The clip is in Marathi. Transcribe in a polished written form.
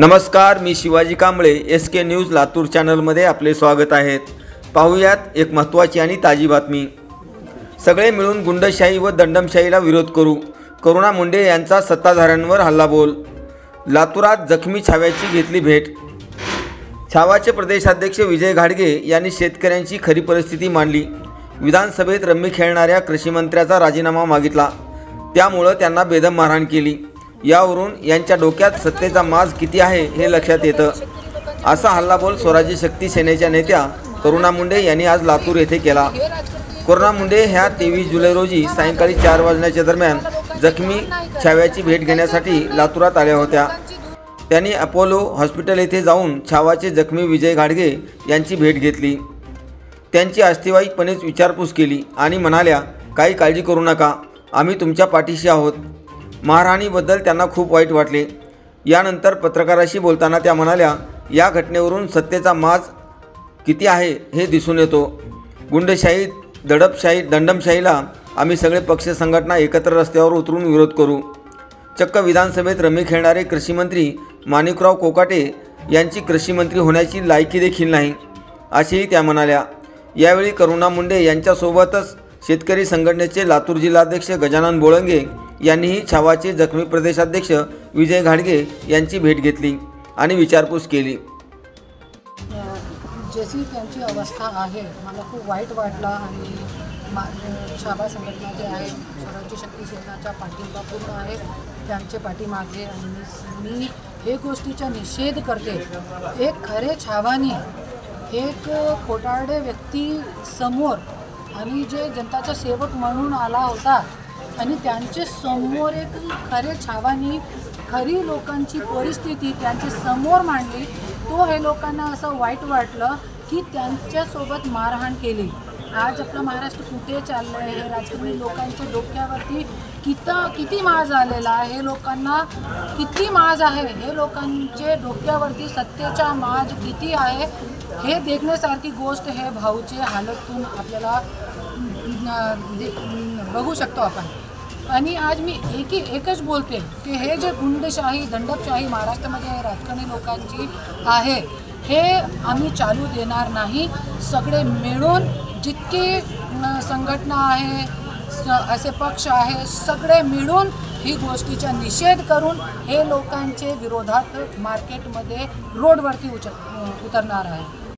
नमस्कार, मी शिवाजी कांबळे, SK न्यूज लातूर चॅनलमध्ये आपले स्वागत आहे। पाहूयात एक महत्त्वाची आणि ताजी बातमी। सगळे मिळून गुंडशाही व दंडमशाहीला विरोध करू, करुणा मुंडे यांचा सत्ताधाऱ्यांवर हल्लाबोल। लातूरात जखमी छाव्याची घेतली भेट। छावाचे प्रदेशाध्यक्ष विजय घाडगे यांनी शेतकऱ्यांची खरी परिस्थिती मांडली। विधानसभेत रम्मी खेळणाऱ्या कृषीमंत्र्याचा राजीनामा मागितला, त्यामुळे त्यांना बेदम मारहाण केली। यावरून यांच्या डोक्यात सत्तेचा माज किती आहे हे लक्षात येतं। असा हल्लाबोल स्वराज्य शक्ती सेनेच्या नेत्या करुणा मुंडे यांनी आज लातूर येथे केला। करुणा मुंडे ह्या 23 जुलै रोजी सायंकाळी 4 वाजण्याच्या दरम्यान जखमी छाव्याची भेट घेण्यासाठी लातूरात आल्या होत्या। त्यांनी अपोलो हॉस्पिटल येथे जाऊन छावाचे जखमी विजय घाडगे यांची भेट घेतली। त्यांची अस्तिवाईकपणेच विचारपूस केली आणि म्हणाल्या, काही काळजी करू नका, आम्ही तुमच्या पाठीशी आहोत। मारहाणीबद्दल त्यांना खूप वाईट वाटले। यानंतर पत्रकाराशी बोलताना त्या म्हणाल्या, या घटनेवरून सत्तेचा माज किती आहे हे दिसून येतो। गुंडशाही, दंडमशाहीला आम्ही सगळे पक्ष संघटना एकत्र रस्त्यावर उतरून विरोध करू। चक्क विधानसभेत रम्मी खेळणारे कृषीमंत्री माणिकराव कोकाटे यांची कृषीमंत्री होण्याची लायकी देखील नाही, असेही त्या म्हणाल्या। यावेळी करुणा मुंडे यांच्यासोबतच शेतकरी संघटनेचे लातूर जिल्हाध्यक्ष गजानन बोळंगे यांनीही छावाचे जखमी प्रदेशाध्यक्ष विजय घाडगे यांची भेट घेतली आणि विचारपूस केली। जशी त्यांची अवस्था आहे, मला खूप वाईट वाटलं आणि छावा संघटना जे आहे स्वराज्य शक्ती सेनेचा पाठिंबा पूर्ण आहे त्यांचे पाठीमागे, आणि मी हे गोष्टीचा निषेध करते। एक खरे छावानी एक खोटारडे व्यक्ती समोर आणि जे जनताचा सेवक म्हणून आला होता आणि त्यांचे समोर एक खरे छावानी खरी लोकांची परिस्थिती त्यांच्या समोर मांडली, तो हे लोकांना असं वाईट वाटलं की त्यांच्यासोबत मारहाण केली। आज आपलं महाराष्ट्र कुठे चाललं आहे, हे राजकीय लोकांच्या डोक्यावरती किती माज आलेला आहे, हे लोकांना किती माज आहे, हे लोकांचे डोक्यावरती सत्तेचा माज किती आहे हे देखण्यासारखी गोष्ट हे भाऊचे हालतून आपल्याला बघू शकतो आपण। आणि आज मी एकच बोलते की हे जे गुंडशाही दंडशाही महाराष्ट्रामध्ये राजकारणी लोकांची आहे हे आम्ही चालू देणार नाही। सगळे मिळून जितके संघटना आहे, असे पक्ष आहे, सगळे मिळून ही गोष्टीचा निषेध करून हे लोकांचे विरोधात मार्केटमध्ये रोडवरती उतरणार आहे।